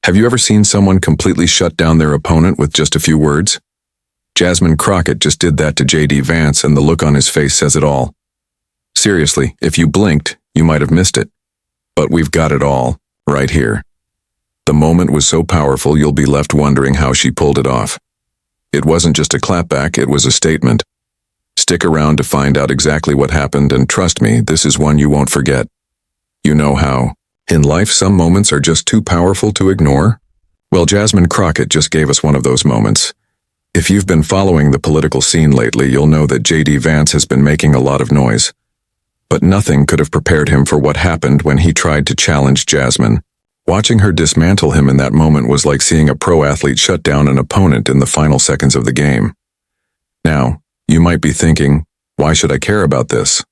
Have you ever seen someone completely shut down their opponent with just a few words? Jasmine Crockett just did that to J.D. Vance, and the look on his face says it all. Seriously, if you blinked, you might have missed it. But we've got it all, right here. The moment was so powerful you'll be left wondering how she pulled it off. It wasn't just a clapback, it was a statement. Stick around to find out exactly what happened, and trust me, this is one you won't forget. You know how, in life, some moments are just too powerful to ignore? Well, Jasmine Crockett just gave us one of those moments. If you've been following the political scene lately, you'll know that J.D. Vance has been making a lot of noise. But nothing could have prepared him for what happened when he tried to challenge Jasmine. Watching her dismantle him in that moment was like seeing a pro athlete shut down an opponent in the final seconds of the game. Now, you might be thinking, why should I care about this?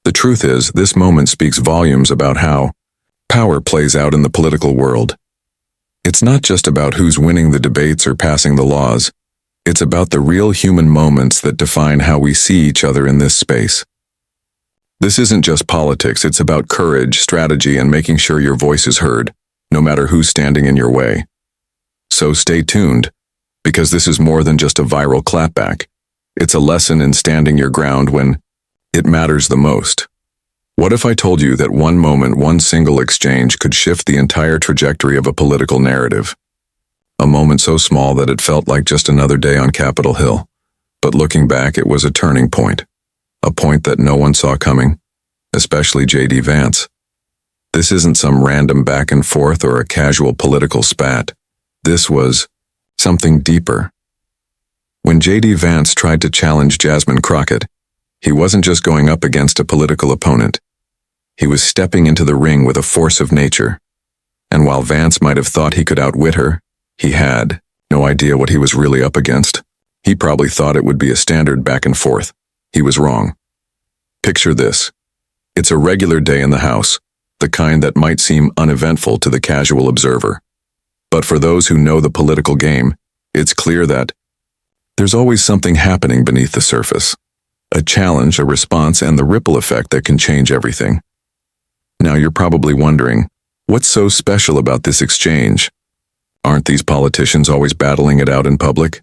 The truth is, this moment speaks volumes about how power plays out in the political world. It's not just about who's winning the debates or passing the laws. It's about the real human moments that define how we see each other in this space. This isn't just politics, it's about courage, strategy, and making sure your voice is heard, no matter who's standing in your way. So stay tuned, because this is more than just a viral clapback. It's a lesson in standing your ground when it matters the most. What if I told you that one moment, one single exchange could shift the entire trajectory of a political narrative? A moment so small that it felt like just another day on Capitol Hill. But looking back, it was a turning point. A point that no one saw coming, especially J.D. Vance. This isn't some random back and forth or a casual political spat. This was something deeper. When J.D. Vance tried to challenge Jasmine Crockett, he wasn't just going up against a political opponent. He was stepping into the ring with a force of nature. And while Vance might have thought he could outwit her, he had no idea what he was really up against. He probably thought it would be a standard back and forth. He was wrong. Picture this. It's a regular day in the House, the kind that might seem uneventful to the casual observer. But for those who know the political game, it's clear that there's always something happening beneath the surface. A challenge, a response, and the ripple effect that can change everything. Now you're probably wondering, what's so special about this exchange? Aren't these politicians always battling it out in public?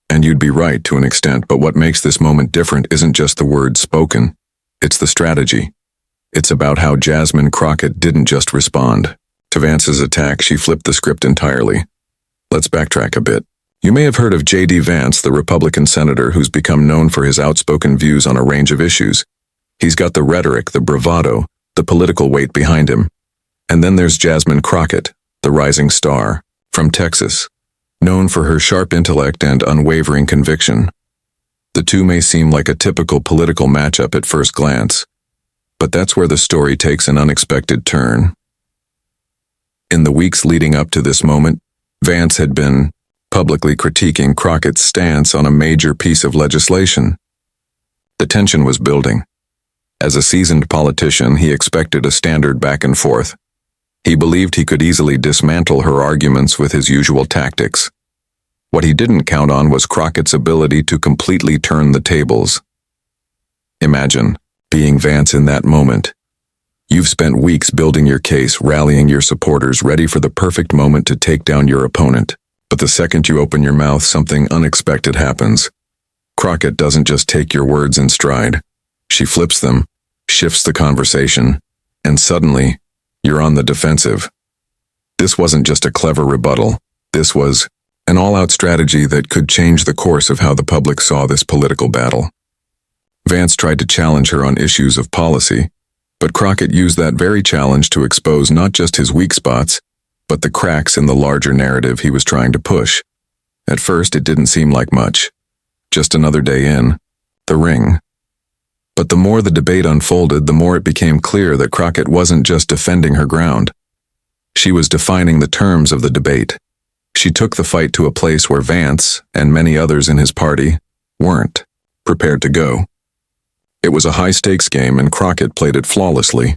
And you'd be right to an extent, but what makes this moment different isn't just the words spoken. It's the strategy. It's about how Jasmine Crockett didn't just respond to Vance's attack, she flipped the script entirely. Let's backtrack a bit. You may have heard of J.D. Vance, the Republican senator who's become known for his outspoken views on a range of issues. He's got the rhetoric, the bravado, the political weight behind him. And then there's Jasmine Crockett, the rising star, from Texas, known for her sharp intellect and unwavering conviction. The two may seem like a typical political matchup at first glance, but that's where the story takes an unexpected turn. In the weeks leading up to this moment, Vance had been publicly critiquing Crockett's stance on a major piece of legislation. The tension was building. As a seasoned politician, he expected a standard back and forth. He believed he could easily dismantle her arguments with his usual tactics. What he didn't count on was Crockett's ability to completely turn the tables. Imagine being Vance in that moment. You've spent weeks building your case, rallying your supporters, ready for the perfect moment to take down your opponent. But the second you open your mouth, something unexpected happens. Crockett doesn't just take your words in stride. She flips them, shifts the conversation, and suddenly, you're on the defensive. This wasn't just a clever rebuttal. This was an all-out strategy that could change the course of how the public saw this political battle. Vance tried to challenge her on issues of policy, but Crockett used that very challenge to expose not just his weak spots, but the cracks in the larger narrative he was trying to push. At first, it didn't seem like much. Just another day in the ring. But the more the debate unfolded, the more it became clear that Crockett wasn't just defending her ground. She was defining the terms of the debate. She took the fight to a place where Vance, and many others in his party, weren't prepared to go. It was a high-stakes game, and Crockett played it flawlessly.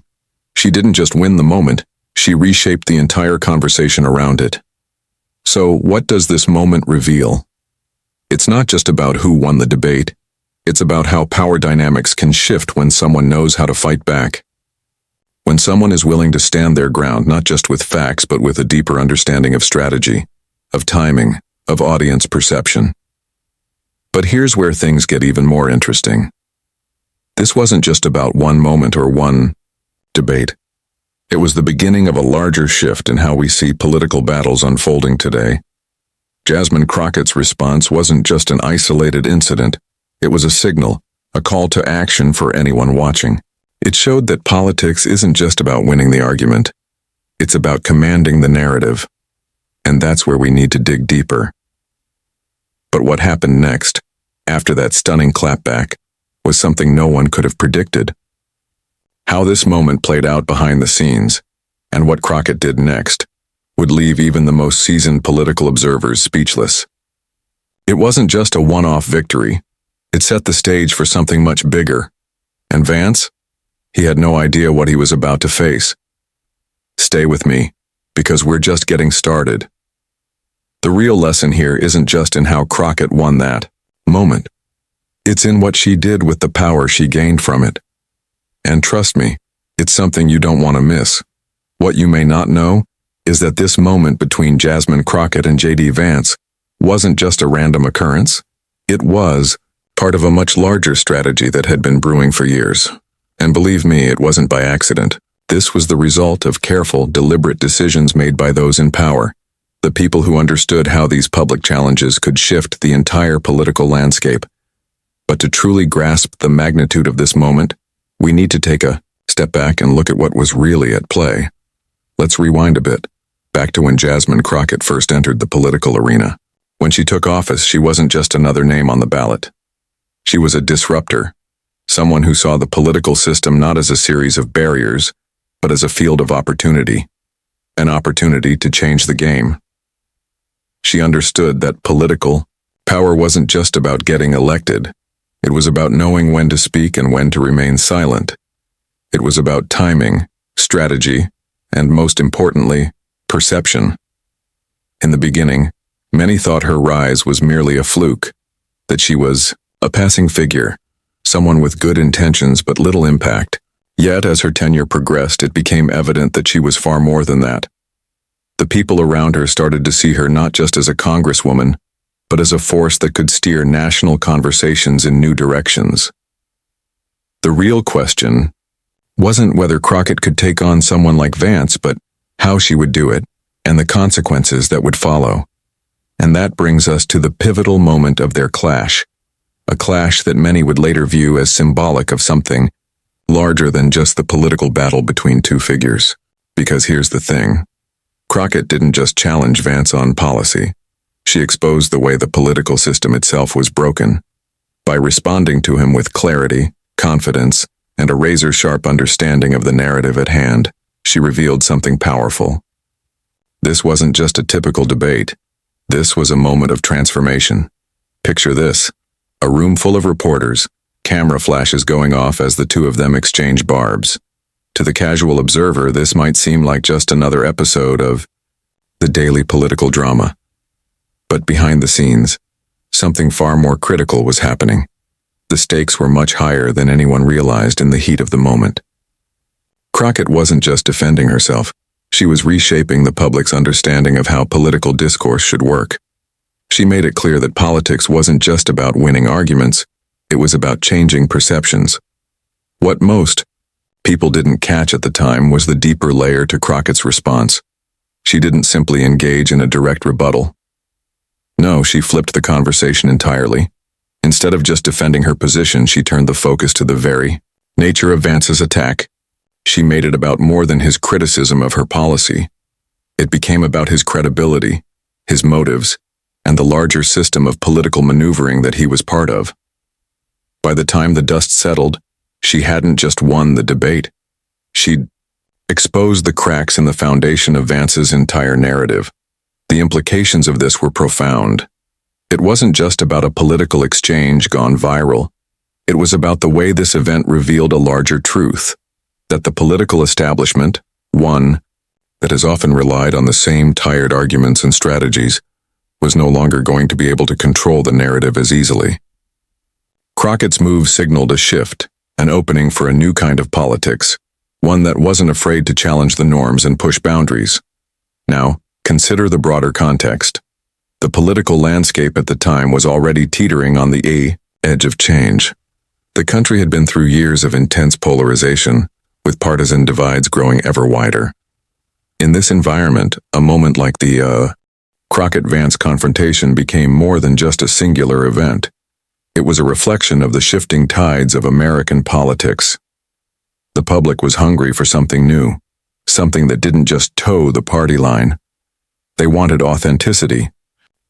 She didn't just win the moment, she reshaped the entire conversation around it. So, what does this moment reveal? It's not just about who won the debate. It's about how power dynamics can shift when someone knows how to fight back. When someone is willing to stand their ground not just with facts but with a deeper understanding of strategy, of timing, of audience perception. But here's where things get even more interesting. This wasn't just about one moment or one debate. It was the beginning of a larger shift in how we see political battles unfolding today. Jasmine Crockett's response wasn't just an isolated incident. It was a signal, a call to action for anyone watching. It showed that politics isn't just about winning the argument. It's about commanding the narrative. And that's where we need to dig deeper. But what happened next, after that stunning clapback, was something no one could have predicted. How this moment played out behind the scenes, and what Crockett did next, would leave even the most seasoned political observers speechless. It wasn't just a one-off victory. It set the stage for something much bigger. And Vance? He had no idea what he was about to face. Stay with me, because we're just getting started. The real lesson here isn't just in how Crockett won that moment. It's in what she did with the power she gained from it. And trust me, it's something you don't want to miss. What you may not know is that this moment between Jasmine Crockett and J.D. Vance wasn't just a random occurrence. It was part of a much larger strategy that had been brewing for years. And believe me, it wasn't by accident. This was the result of careful, deliberate decisions made by those in power, the people who understood how these public challenges could shift the entire political landscape. But to truly grasp the magnitude of this moment, we need to take a step back and look at what was really at play. Let's rewind a bit, back to when Jasmine Crockett first entered the political arena. When she took office, she wasn't just another name on the ballot. She was a disruptor, someone who saw the political system not as a series of barriers, but as a field of opportunity, an opportunity to change the game. She understood that political power wasn't just about getting elected. It was about knowing when to speak and when to remain silent. It was about timing, strategy, and most importantly, perception. In the beginning, many thought her rise was merely a fluke, that she was a passing figure, someone with good intentions but little impact. Yet, as her tenure progressed, it became evident that she was far more than that. The people around her started to see her not just as a congresswoman, but as a force that could steer national conversations in new directions. The real question wasn't whether Crockett could take on someone like Vance, but how she would do it, and the consequences that would follow. And that brings us to the pivotal moment of their clash, a clash that many would later view as symbolic of something larger than just the political battle between two figures. Because here's the thing, Crockett didn't just challenge Vance on policy. She exposed the way the political system itself was broken. By responding to him with clarity, confidence, and a razor-sharp understanding of the narrative at hand, she revealed something powerful. This wasn't just a typical debate. This was a moment of transformation. Picture this, a room full of reporters, camera flashes going off as the two of them exchange barbs. To the casual observer, this might seem like just another episode of the daily political drama. But behind the scenes, something far more critical was happening. The stakes were much higher than anyone realized in the heat of the moment. Crockett wasn't just defending herself. She was reshaping the public's understanding of how political discourse should work. She made it clear that politics wasn't just about winning arguments, it was about changing perceptions. What most people didn't catch at the time was the deeper layer to Crockett's response. She didn't simply engage in a direct rebuttal. No, she flipped the conversation entirely. Instead of just defending her position, she turned the focus to the very nature of Vance's attack. She made it about more than his criticism of her policy. It became about his credibility, his motives, and the larger system of political maneuvering that he was part of. By the time the dust settled, she hadn't just won the debate. She'd exposed the cracks in the foundation of Vance's entire narrative. The implications of this were profound. It wasn't just about a political exchange gone viral. It was about the way this event revealed a larger truth, that the political establishment, one that has often relied on the same tired arguments and strategies, was no longer going to be able to control the narrative as easily. Crockett's move signaled a shift, an opening for a new kind of politics, one that wasn't afraid to challenge the norms and push boundaries. Now, consider the broader context. The political landscape at the time was already teetering on the edge of change. The country had been through years of intense polarization, with partisan divides growing ever wider. In this environment, a moment like the Crockett-Vance confrontation became more than just a singular event. It was a reflection of the shifting tides of American politics. The public was hungry for something new, something that didn't just toe the party line. They wanted authenticity.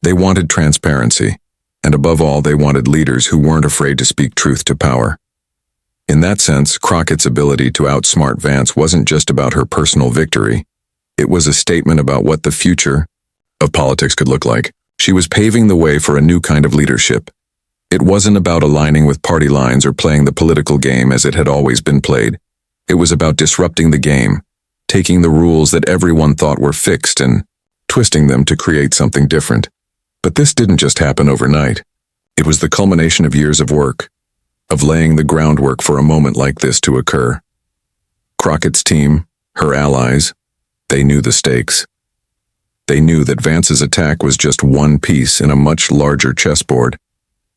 They wanted transparency. And above all, they wanted leaders who weren't afraid to speak truth to power. In that sense, Crockett's ability to outsmart Vance wasn't just about her personal victory. It was a statement about what the future of politics could look like. She was paving the way for a new kind of leadership. It wasn't about aligning with party lines or playing the political game as it had always been played. It was about disrupting the game, taking the rules that everyone thought were fixed and twisting them to create something different. But this didn't just happen overnight. It was the culmination of years of work, of laying the groundwork for a moment like this to occur. Crockett's team, her allies, they knew the stakes. They knew that Vance's attack was just one piece in a much larger chessboard.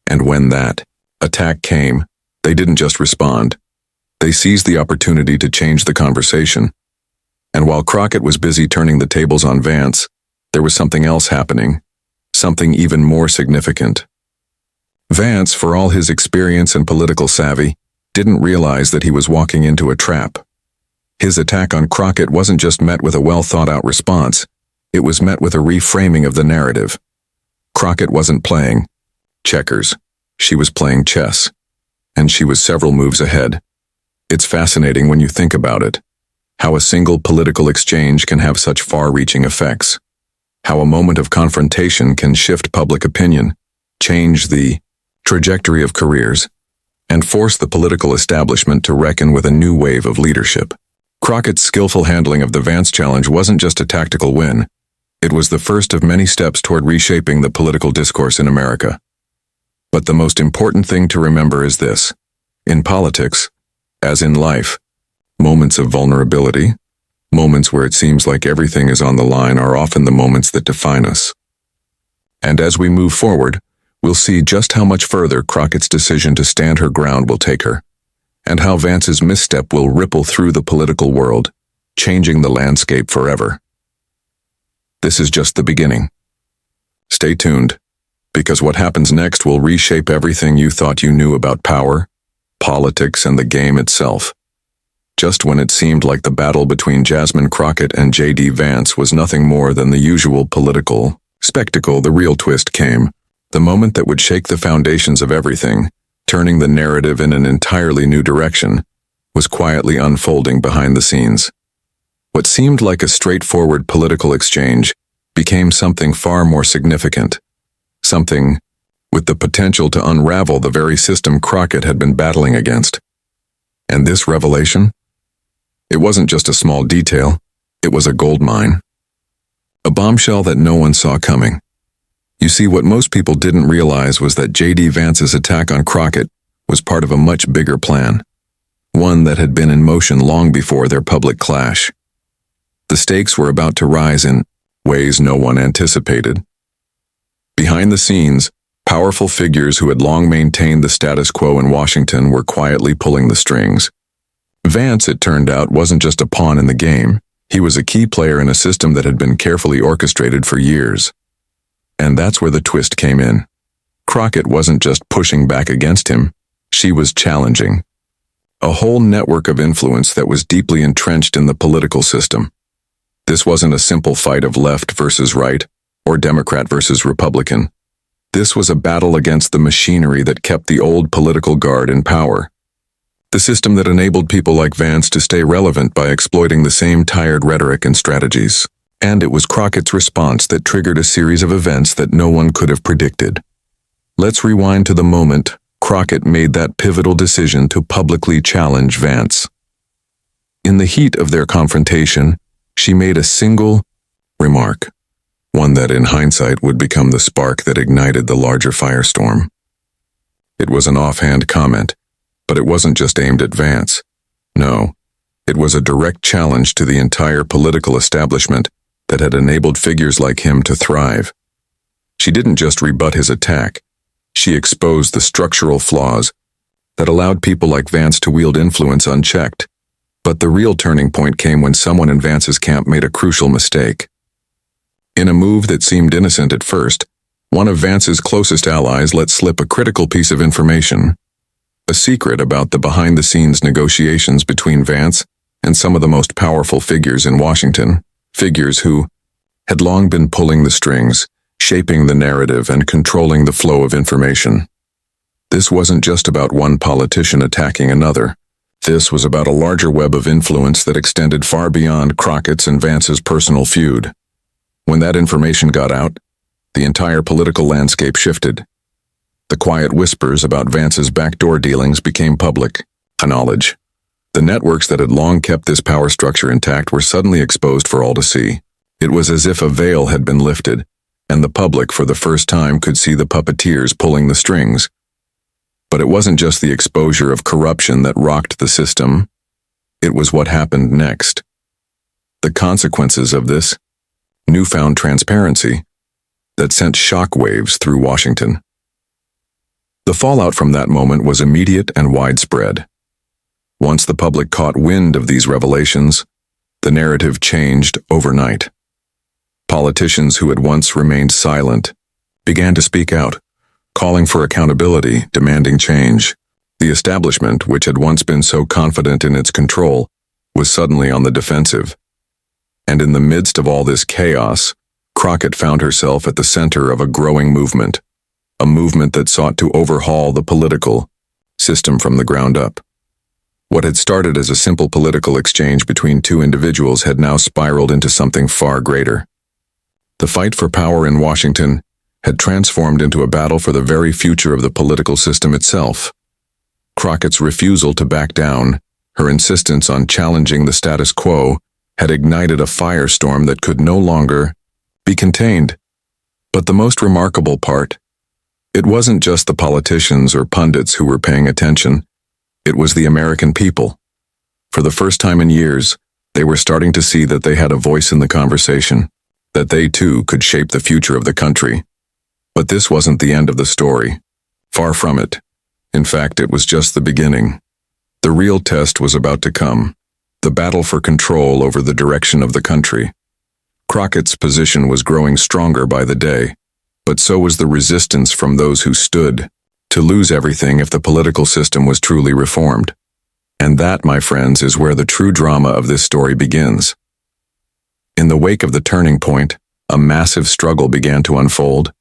And when that attack came, they didn't just respond. They seized the opportunity to change the conversation. And while Crockett was busy turning the tables on Vance, there was something else happening. Something even more significant. Vance, for all his experience and political savvy, didn't realize that he was walking into a trap. His attack on Crockett wasn't just met with a well-thought-out response, it was met with a reframing of the narrative. Crockett wasn't playing checkers, she was playing chess, and she was several moves ahead. It's fascinating when you think about it, how a single political exchange can have such far-reaching effects. How a moment of confrontation can shift public opinion, change the trajectory of careers, and force the political establishment to reckon with a new wave of leadership. Crockett's skillful handling of the Vance challenge wasn't just a tactical win. It was the first of many steps toward reshaping the political discourse in America. But the most important thing to remember is this. In politics, as in life, moments of vulnerability, moments where it seems like everything is on the line, are often the moments that define us. And as we move forward, we'll see just how much further Crockett's decision to stand her ground will take her, and how Vance's misstep will ripple through the political world, changing the landscape forever. This is just the beginning. Stay tuned, because what happens next will reshape everything you thought you knew about power, politics, and the game itself. Just when it seemed like the battle between Jasmine Crockett and J.D. Vance was nothing more than the usual political spectacle, the real twist came. The moment that would shake the foundations of everything, turning the narrative in an entirely new direction, was quietly unfolding behind the scenes. What seemed like a straightforward political exchange became something far more significant, something with the potential to unravel the very system Crockett had been battling against. And this revelation? It wasn't just a small detail, it was a goldmine. A bombshell that no one saw coming. You see, what most people didn't realize was that J.D. Vance's attack on Crockett was part of a much bigger plan, one that had been in motion long before their public clash. The stakes were about to rise in ways no one anticipated. Behind the scenes, powerful figures who had long maintained the status quo in Washington were quietly pulling the strings. Vance, it turned out, wasn't just a pawn in the game. He was a key player in a system that had been carefully orchestrated for years. And that's where the twist came in. Crockett wasn't just pushing back against him, she was challenging. A whole network of influence that was deeply entrenched in the political system. This wasn't a simple fight of left versus right, or Democrat versus Republican. This was a battle against the machinery that kept the old political guard in power. The system that enabled people like Vance to stay relevant by exploiting the same tired rhetoric and strategies. And it was Crockett's response that triggered a series of events that no one could have predicted. Let's rewind to the moment Crockett made that pivotal decision to publicly challenge Vance. In the heat of their confrontation, she made a single remark, one that in hindsight would become the spark that ignited the larger firestorm. It was an offhand comment, but it wasn't just aimed at Vance. No, It was a direct challenge to the entire political establishment that had enabled figures like him to thrive. She didn't just rebut his attack, she exposed the structural flaws that allowed people like Vance to wield influence unchecked. But the real turning point came when someone in Vance's camp made a crucial mistake. In a move that seemed innocent at first, one of Vance's closest allies let slip a critical piece of information, a secret about the behind-the-scenes negotiations between Vance and some of the most powerful figures in Washington, figures who had long been pulling the strings, shaping the narrative and controlling the flow of information. This wasn't just about one politician attacking another. This was about a larger web of influence that extended far beyond Crockett's and Vance's personal feud. When that information got out, the entire political landscape shifted. The quiet whispers about Vance's backdoor dealings became public knowledge. The networks that had long kept this power structure intact were suddenly exposed for all to see. It was as if a veil had been lifted, and the public for the first time could see the puppeteers pulling the strings. But it wasn't just the exposure of corruption that rocked the system. It was what happened next. The consequences of this newfound transparency that sent shockwaves through Washington. The fallout from that moment was immediate and widespread. Once the public caught wind of these revelations, the narrative changed overnight. Politicians who had once remained silent began to speak out, calling for accountability, demanding change. The establishment, which had once been so confident in its control, was suddenly on the defensive. And in the midst of all this chaos, Crockett found herself at the center of a growing movement, a movement that sought to overhaul the political system from the ground up. What had started as a simple political exchange between two individuals had now spiraled into something far greater. The fight for power in Washington had transformed into a battle for the very future of the political system itself. Crockett's refusal to back down, her insistence on challenging the status quo, had ignited a firestorm that could no longer be contained. But the most remarkable part, it wasn't just the politicians or pundits who were paying attention. It was the American people. For the first time in years, they were starting to see that they had a voice in the conversation, that they too could shape the future of the country. But this wasn't the end of the story. Far from it. In fact, it was just the beginning. The real test was about to come. The battle for control over the direction of the country. Crockett's position was growing stronger by the day, but so was the resistance from those who stood to lose everything if the political system was truly reformed. And that, my friends, is where the true drama of this story begins. In the wake of the turning point, a massive struggle began to unfold.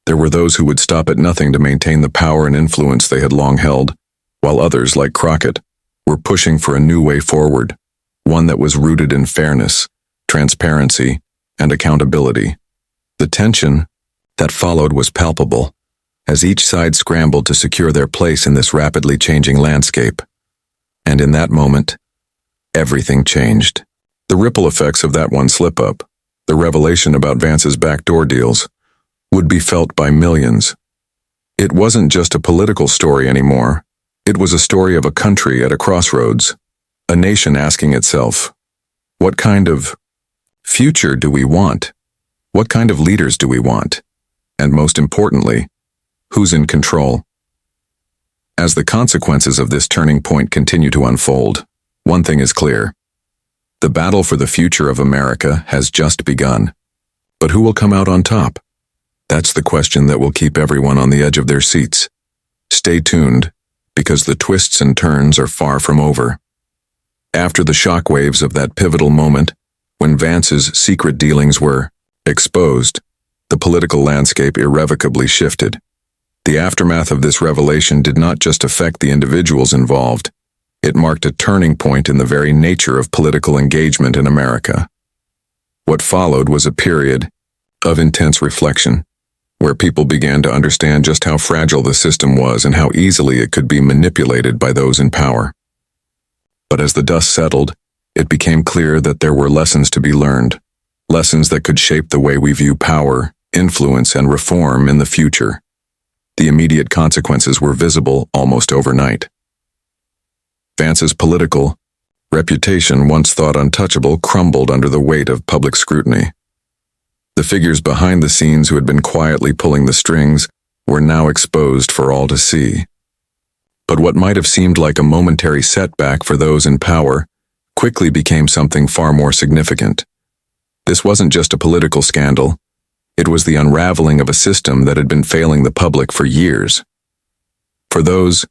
There were those who would stop at nothing to maintain the power and influence they had long held, while others, like Crockett, were pushing for a new way forward, one that was rooted in fairness, transparency, and accountability. The tension that followed was palpable, as each side scrambled to secure their place in this rapidly changing landscape. And in that moment, everything changed. The ripple effects of that one slip-up, the revelation about Vance's backdoor deals, would be felt by millions. It wasn't just a political story anymore. It was a story of a country at a crossroads, a nation asking itself, what kind of future do we want? What kind of leaders do we want? And most importantly, who's in control? As the consequences of this turning point continue to unfold, one thing is clear. The battle for the future of America has just begun. But who will come out on top? That's the question that will keep everyone on the edge of their seats. Stay tuned, because the twists and turns are far from over. After the shockwaves of that pivotal moment, when Vance's secret dealings were exposed, the political landscape irrevocably shifted. The aftermath of this revelation did not just affect the individuals involved. It marked a turning point in the very nature of political engagement in America. What followed was a period of intense reflection, where people began to understand just how fragile the system was and how easily it could be manipulated by those in power. But as the dust settled, it became clear that there were lessons to be learned, lessons that could shape the way we view power, influence, and reform in the future. The immediate consequences were visible almost overnight. Vance's political reputation, once thought untouchable, crumbled under the weight of public scrutiny. The figures behind the scenes who had been quietly pulling the strings were now exposed for all to see. But what might have seemed like a momentary setback for those in power quickly became something far more significant. This wasn't just a political scandal. It was the unraveling of a system that had been failing the public for years. For those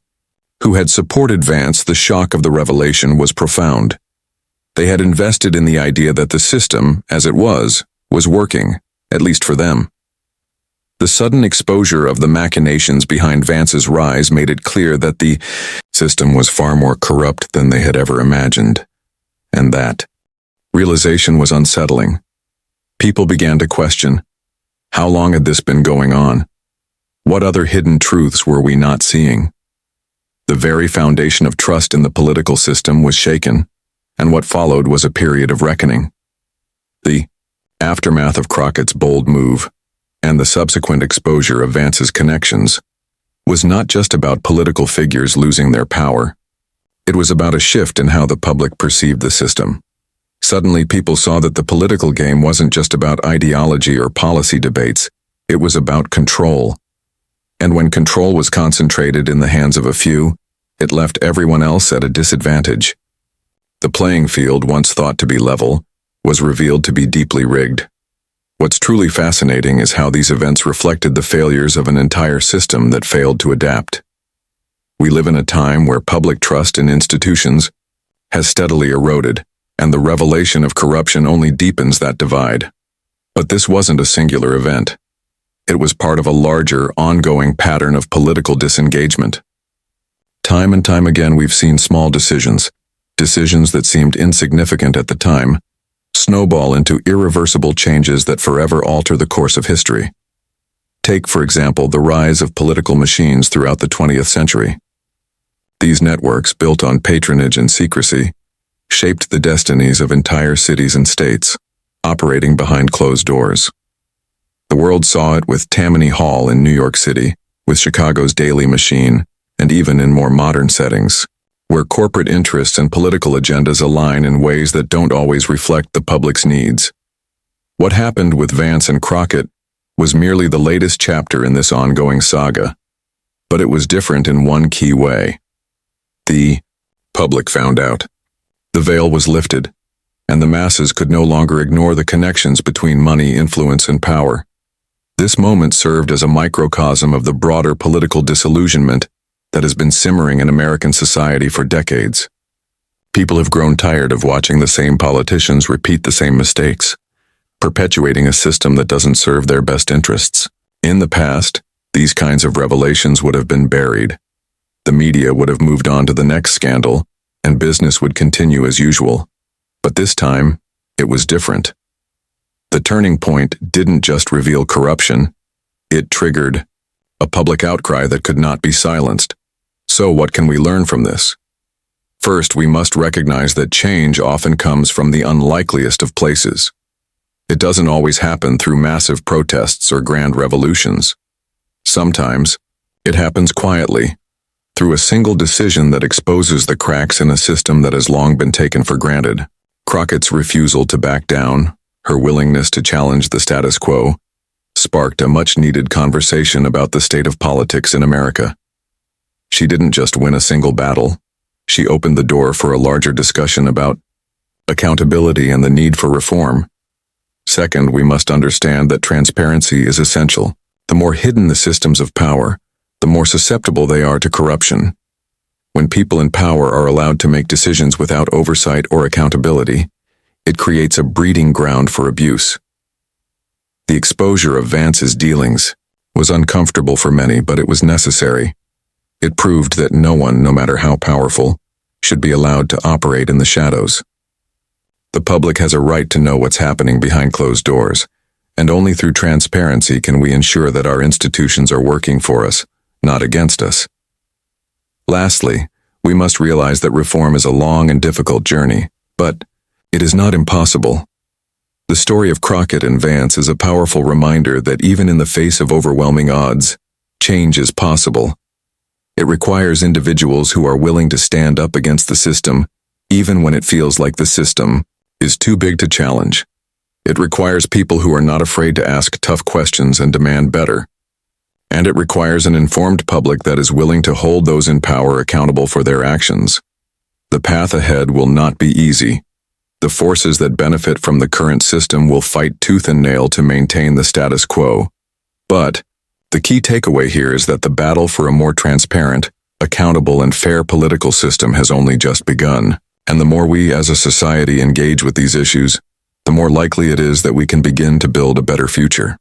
who had supported Vance, the shock of the revelation was profound. They had invested in the idea that the system, as it was working, at least for them. The sudden exposure of the machinations behind Vance's rise made it clear that the system was far more corrupt than they had ever imagined. And that realization was unsettling. People began to question, how long had this been going on? What other hidden truths were we not seeing? The very foundation of trust in the political system was shaken, and what followed was a period of reckoning. The aftermath of Crockett's bold move, and the subsequent exposure of Vance's connections, was not just about political figures losing their power. It was about a shift in how the public perceived the system. Suddenly, people saw that the political game wasn't just about ideology or policy debates, it was about control. And when control was concentrated in the hands of a few, it left everyone else at a disadvantage. The playing field, once thought to be level, was revealed to be deeply rigged. What's truly fascinating is how these events reflected the failures of an entire system that failed to adapt. We live in a time where public trust in institutions has steadily eroded, and the revelation of corruption only deepens that divide. But this wasn't a singular event. It was part of a larger, ongoing pattern of political disengagement. Time and time again we've seen small decisions that seemed insignificant at the time, snowball into irreversible changes that forever alter the course of history. Take, for example, the rise of political machines throughout the 20th century. These networks, built on patronage and secrecy, shaped the destinies of entire cities and states, operating behind closed doors. The world saw it with Tammany Hall in New York City, with Chicago's Daily Machine, and even in more modern settings, where corporate interests and political agendas align in ways that don't always reflect the public's needs. What happened with Vance and Crockett was merely the latest chapter in this ongoing saga, but it was different in one key way. The public found out. The veil was lifted, and the masses could no longer ignore the connections between money, influence, and power. This moment served as a microcosm of the broader political disillusionment that has been simmering in American society for decades. People have grown tired of watching the same politicians repeat the same mistakes, perpetuating a system that doesn't serve their best interests. In the past, these kinds of revelations would have been buried. The media would have moved on to the next scandal, and business would continue as usual. But this time, it was different. The turning point didn't just reveal corruption, it triggered a public outcry that could not be silenced. So what can we learn from this? First, we must recognize that change often comes from the unlikeliest of places. It doesn't always happen through massive protests or grand revolutions. Sometimes, it happens quietly, through a single decision that exposes the cracks in a system that has long been taken for granted. Crockett's refusal to back down, her willingness to challenge the status quo, sparked a much-needed conversation about the state of politics in America. She didn't just win a single battle, she opened the door for a larger discussion about accountability and the need for reform. Second, we must understand that transparency is essential. The more hidden the systems of power, the more susceptible they are to corruption. When people in power are allowed to make decisions without oversight or accountability, it creates a breeding ground for abuse. The exposure of Vance's dealings was uncomfortable for many, but it was necessary. It proved that no one, no matter how powerful, should be allowed to operate in the shadows. The public has a right to know what's happening behind closed doors, and only through transparency can we ensure that our institutions are working for us, not against us. Lastly, we must realize that reform is a long and difficult journey, but it is not impossible. The story of Crockett and Vance is a powerful reminder that even in the face of overwhelming odds, change is possible. It requires individuals who are willing to stand up against the system even when it feels like the system is too big to challenge. It requires people who are not afraid to ask tough questions and demand better. And it requires an informed public that is willing to hold those in power accountable for their actions. The path ahead will not be easy. The forces that benefit from the current system will fight tooth and nail to maintain the status quo. But the key takeaway here is that the battle for a more transparent, accountable, and fair political system has only just begun. And the more we as a society engage with these issues, the more likely it is that we can begin to build a better future.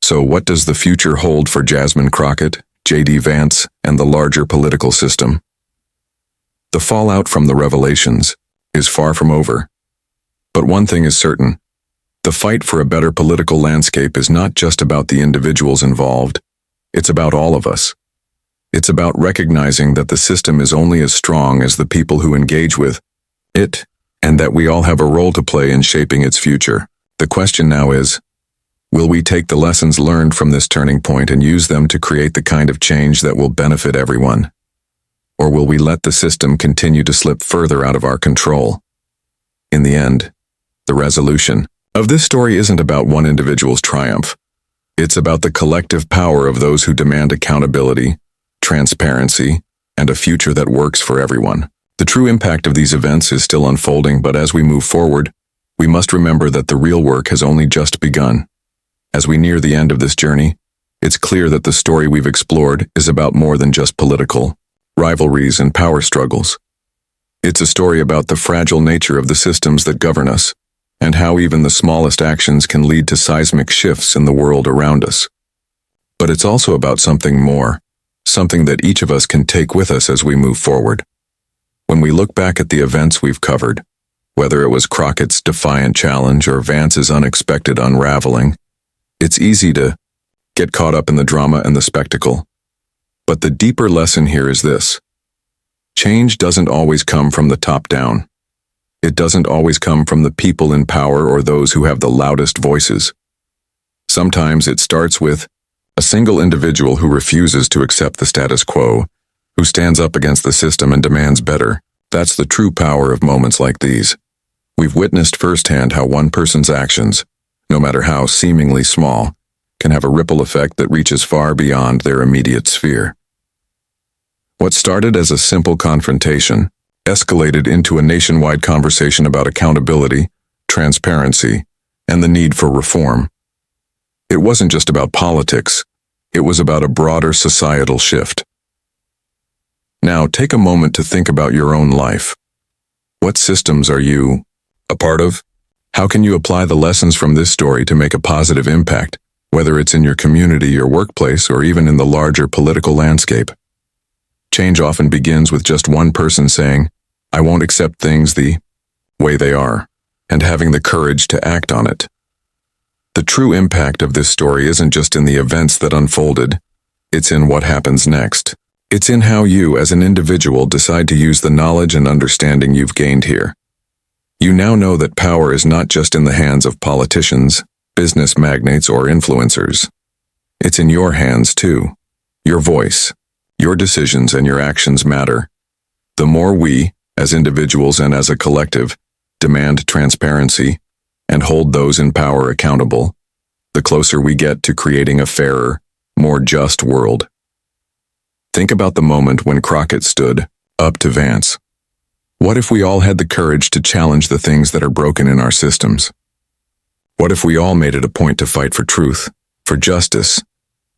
So what does the future hold for Jasmine Crockett, J.D. Vance, and the larger political system? The fallout from the revelations is far from over. But one thing is certain. The fight for a better political landscape is not just about the individuals involved. It's about all of us. It's about recognizing that the system is only as strong as the people who engage with it, and that we all have a role to play in shaping its future. The question now is, will we take the lessons learned from this turning point and use them to create the kind of change that will benefit everyone? Or will we let the system continue to slip further out of our control? In the end, the resolution of this story isn't about one individual's triumph. It's about the collective power of those who demand accountability, transparency, and a future that works for everyone. The true impact of these events is still unfolding, but as we move forward, we must remember that the real work has only just begun. As we near the end of this journey, it's clear that the story we've explored is about more than just political rivalries and power struggles. It's a story about the fragile nature of the systems that govern us, and how even the smallest actions can lead to seismic shifts in the world around us. But it's also about something more, something that each of us can take with us as we move forward. When we look back at the events we've covered, whether it was Crockett's defiant challenge or Vance's unexpected unraveling, it's easy to get caught up in the drama and the spectacle. But the deeper lesson here is this. Change doesn't always come from the top down. It doesn't always come from the people in power or those who have the loudest voices. Sometimes it starts with a single individual who refuses to accept the status quo, who stands up against the system and demands better. That's the true power of moments like these. We've witnessed firsthand how one person's actions, no matter how seemingly small, can have a ripple effect that reaches far beyond their immediate sphere. What started as a simple confrontation escalated into a nationwide conversation about accountability, transparency, and the need for reform. It wasn't just about politics, it was about a broader societal shift. Now, take a moment to think about your own life. What systems are you a part of? How can you apply the lessons from this story to make a positive impact, whether it's in your community, your workplace, or even in the larger political landscape? Change often begins with just one person saying, "I won't accept things the way they are," and having the courage to act on it. The true impact of this story isn't just in the events that unfolded, it's in what happens next. It's in how you, as an individual, decide to use the knowledge and understanding you've gained here. You now know that power is not just in the hands of politicians, business magnates, or influencers. It's in your hands, too. Your voice, your decisions, and your actions matter. The more we, as individuals and as a collective, demand transparency and hold those in power accountable, the closer we get to creating a fairer, more just world. Think about the moment when Crockett stood up to Vance. What if we all had the courage to challenge the things that are broken in our systems? What if we all made it a point to fight for truth, for justice,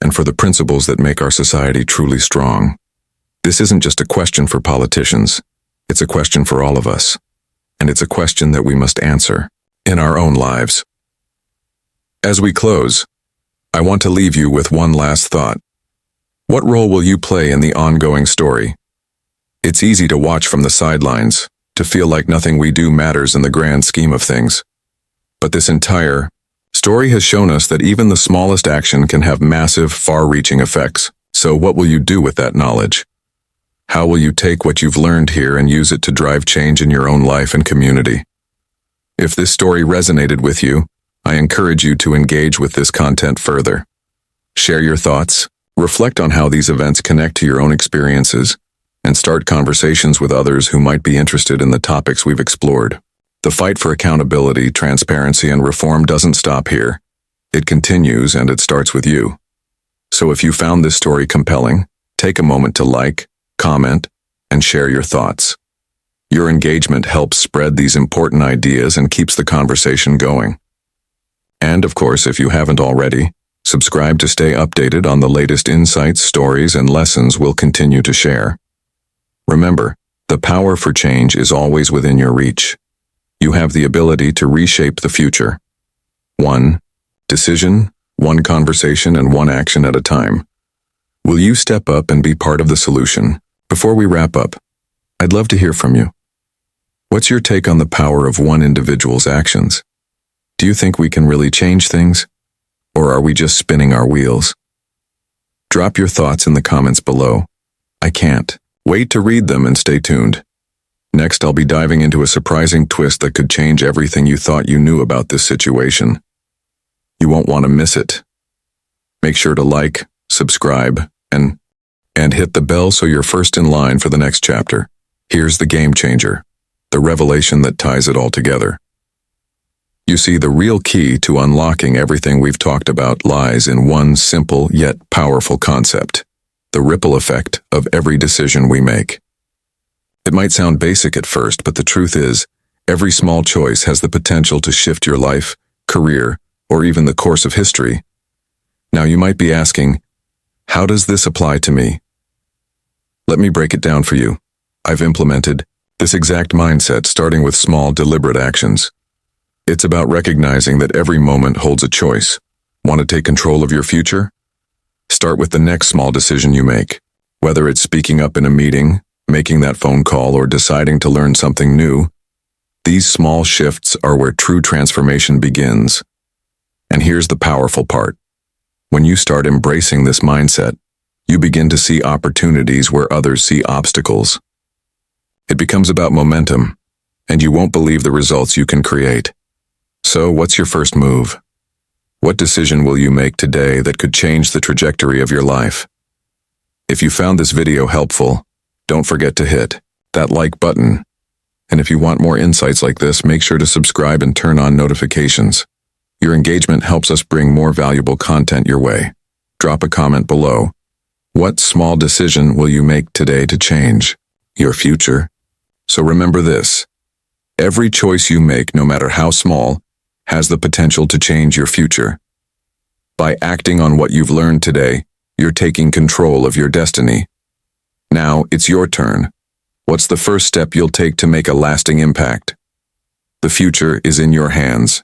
and for the principles that make our society truly strong? This isn't just a question for politicians. It's a question for all of us. And it's a question that we must answer in our own lives. As we close, I want to leave you with one last thought. What role will you play in the ongoing story? It's easy to watch from the sidelines, to feel like nothing we do matters in the grand scheme of things. But this entire story has shown us that even the smallest action can have massive, far-reaching effects. So what will you do with that knowledge? How will you take what you've learned here and use it to drive change in your own life and community? If this story resonated with you, I encourage you to engage with this content further. Share your thoughts, reflect on how these events connect to your own experiences, and and start conversations with others who might be interested in the topics we've explored. The fight for accountability, transparency, and reform doesn't stop here. It continues, and it starts with you. So if you found this story compelling, take a moment to like, comment, and share your thoughts. Your engagement helps spread these important ideas and keeps the conversation going. And of course, if you haven't already, subscribe to stay updated on the latest insights, stories, and lessons we'll continue to share. Remember, the power for change is always within your reach. You have the ability to reshape the future. One decision, one conversation, and one action at a time. Will you step up and be part of the solution? Before we wrap up, I'd love to hear from you. What's your take on the power of one individual's actions? Do you think we can really change things? Or are we just spinning our wheels? Drop your thoughts in the comments below. I can't wait to read them, and stay tuned. Next, I'll be diving into a surprising twist that could change everything you thought you knew about this situation. You won't want to miss it. Make sure to like, subscribe, and hit the bell so you're first in line for the next chapter. Here's the game changer, the revelation that ties it all together. You see, the real key to unlocking everything we've talked about lies in one simple yet powerful concept: the ripple effect of every decision we make. It might sound basic at first, but the truth is, every small choice has the potential to shift your life, career, or even the course of history. Now you might be asking, how does this apply to me? Let me break it down for you. I've implemented this exact mindset starting with small, deliberate actions. It's about recognizing that every moment holds a choice. Want to take control of your future? Start with the next small decision you make. Whether it's speaking up in a meeting, making that phone call, or deciding to learn something new, these small shifts are where true transformation begins. And here's the powerful part. When you start embracing this mindset, you begin to see opportunities where others see obstacles. It becomes about momentum, and you won't believe the results you can create. So, what's your first move? What decision will you make today that could change the trajectory of your life? If you found this video helpful, don't forget to hit that like button. And if you want more insights like this, make sure to subscribe and turn on notifications. Your engagement helps us bring more valuable content your way. Drop a comment below. What small decision will you make today to change your future? So remember this: every choice you make, no matter how small, has the potential to change your future. By acting on what you've learned today, you're taking control of your destiny. Now it's your turn. What's the first step you'll take to make a lasting impact? The future is in your hands,